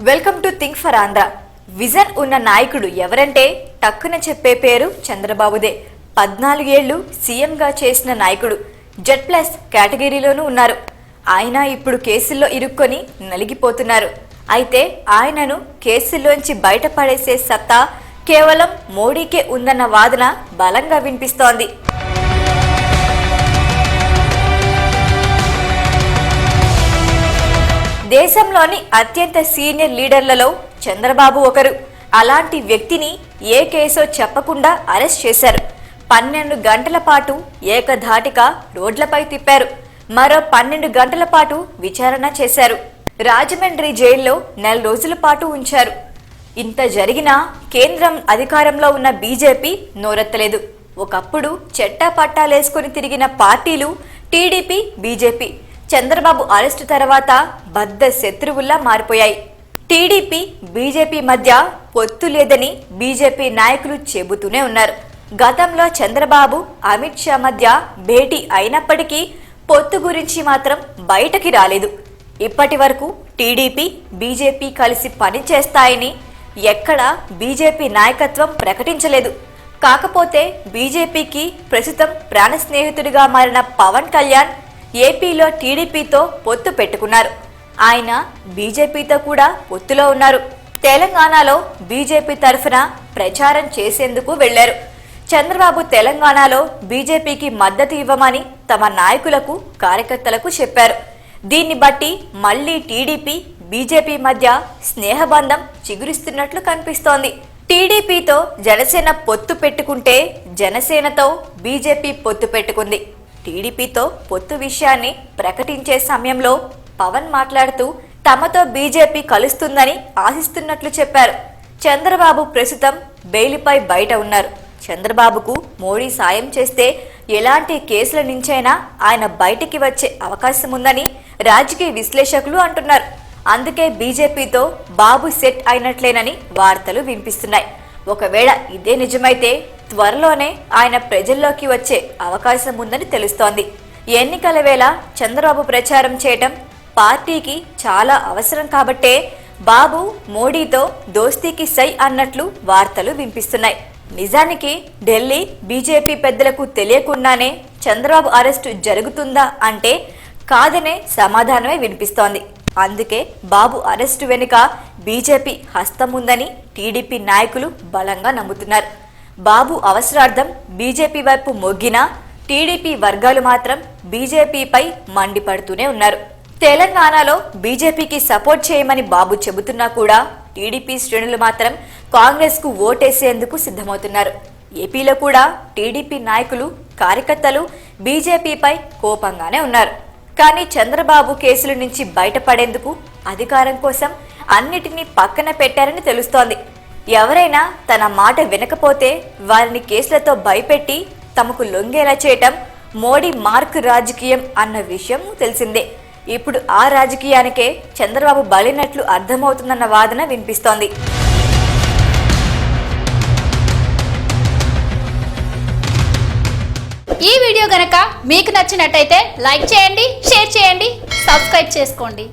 Welcome to think for Andhra. Vision ఉన్న నాయకుడు ఎవరంటే టక్కున చెప్పే పేరు చంద్రబాబుదే. 14 ఏళ్లు సీఎంగా చేసిన నాయకుడు. జెడ్+ కేటగిరీలోనూ ఉన్నారు. ఆయన ఇప్పుడు కేసుల్లో ఇరుక్కొని నలిగిపోతున్నారు. అయితే ఆయనను కేసుల్లోంచి బయటపడేసే సత్తా కేవలం మోడీకే ఉందన్న వాదన బలంగా వినిపిస్తోంది. దేశంలోని అత్యంత సీనియర్ లీడర్లలో చంద్రబాబు ఒకరు. అలాంటి వ్యక్తిని ఏ కేసో చెప్పకుండా అరెస్ట్ చేశారు. 12 గంటల పాటు ఏకధాటిగా రోడ్లపై తిప్పారు. మరో 12 గంటల పాటు విచారణ చేశారు. రాజమండ్రి జైల్లో 4 రోజుల పాటు ఉంచారు. ఇంత జరిగినా కేంద్రం అధికారంలో ఉన్న బీజేపీ నోరెత్తలేదు. ఒకప్పుడు చెట్టా పట్టాలేసుకుని తిరిగిన పార్టీలు టీడీపీ, బీజేపీ చంద్రబాబు అరెస్టు తర్వాత బద్ద శత్రువుల్లా మారిపోయాయి. టీడీపీ, బీజేపీ మధ్య పొత్తు లేదని బీజేపీ నాయకులు చెబుతూనే ఉన్నారు. గతంలో చంద్రబాబు, అమిత్ షా మధ్య భేటీ అయినప్పటికీ పొత్తు గురించి మాత్రం బయటకి రాలేదు. ఇప్పటి వరకు టీడీపీ, బీజేపీ కలిసి పనిచేస్తాయని ఎక్కడా బీజేపీ నాయకత్వం ప్రకటించలేదు. కాకపోతే బీజేపీకి ప్రస్తుతం ప్రాణ స్నేహితుడిగా మారిన పవన్ కళ్యాణ్ ఏపీలో టీడీపీతో పొత్తు పెట్టుకున్నారు. ఆయన బీజేపీతో కూడా పొత్తులో ఉన్నారు. తెలంగాణలో బీజేపీ తరఫున ప్రచారం చేసేందుకు వెళ్లారు. చంద్రబాబు తెలంగాణలో బీజేపీకి మద్దతు ఇవ్వమని తమ నాయకులకు, కార్యకర్తలకు చెప్పారు. దీన్ని బట్టి మళ్లీ టీడీపీ, బీజేపీ మధ్య స్నేహబంధం చిగురిస్తున్నట్లు కనిపిస్తోంది. టీడీపీతో జనసేన పొత్తు పెట్టుకుంటే జనసేనతో బీజేపీ పొత్తు పెట్టుకుంది. టీడీపీతో పొత్తు విషయాన్ని ప్రకటించే సమయంలో పవన్ మాట్లాడుతూ తమతో బీజేపీ కలుస్తుందని ఆశిస్తున్నట్లు చెప్పారు. చంద్రబాబు ప్రస్తుతం బెయిల్పై బయట ఉన్నారు. చంద్రబాబుకు మోడీ సాయం చేస్తే ఎలాంటి కేసుల నుంచైనా ఆయన బయటికి వచ్చే అవకాశం ఉందని రాజకీయ విశ్లేషకులు అంటున్నారు. అందుకే బీజేపీతో బాబు సెట్ అయినట్లేనని వార్తలు వినిపిస్తున్నాయి. ఒకవేళ ఇదే నిజమైతే త్వరలోనే ఆయన ప్రజల్లోకి వచ్చే అవకాశం ఉందని తెలుస్తోంది. ఎన్నికల వేళ చంద్రబాబు ప్రచారం చేయటం పార్టీకి చాలా అవసరం కాబట్టే బాబు మోడీతో దోస్తీకి సై అన్నట్లు వార్తలు వినిపిస్తున్నాయి. నిజానికి ఢిల్లీ బీజేపీ పెద్దలకు తెలియకుండానే చంద్రబాబు అరెస్టు జరుగుతుందా అంటే కాదనే సమాధానమే వినిపిస్తోంది. అందుకే బాబు అరెస్టు వెనుక బీజేపీ హస్తం ఉందని టీడీపీ నాయకులు బలంగా నమ్ముతున్నారు. బాబు అవసరార్థం బీజేపీ వైపు మొగ్గినా టీడీపీ వర్గాలు మాత్రం బీజేపీపై మండిపడుతూనే ఉన్నారు. తెలంగాణలో బీజేపీకి సపోర్ట్ చేయమని బాబు చెబుతున్నా కూడా టీడీపీ శ్రేణులు మాత్రం కాంగ్రెస్కు ఓటేసేందుకు సిద్ధమవుతున్నారు. ఏపీలో కూడా టీడీపీ నాయకులు, కార్యకర్తలు బీజేపీపై కోపంగానే ఉన్నారు. కానీ చంద్రబాబు కేసుల నుంచి బయటపడేందుకు అధికారం కోసం అన్నిటినీ పక్కన పెట్టారని తెలుస్తోంది. ఎవరైనా తన మాట వినకపోతే వారిని కేసులతో భయపెట్టి తమకు లొంగేలా చేయటం మోడీ మార్క్ రాజకీయం అన్న విషయం తెలిసిందే. ఇప్పుడు ఆ రాజకీయానికే చంద్రబాబు బలినట్లు అర్థమవుతుందన్న వాదన వినిపిస్తోంది. ఈ వీడియో గనక మీకు నచ్చినట్టయితే లైక్ చేయండి, షేర్ చేయండి, సబ్స్క్రైబ్ చేసుకోండి.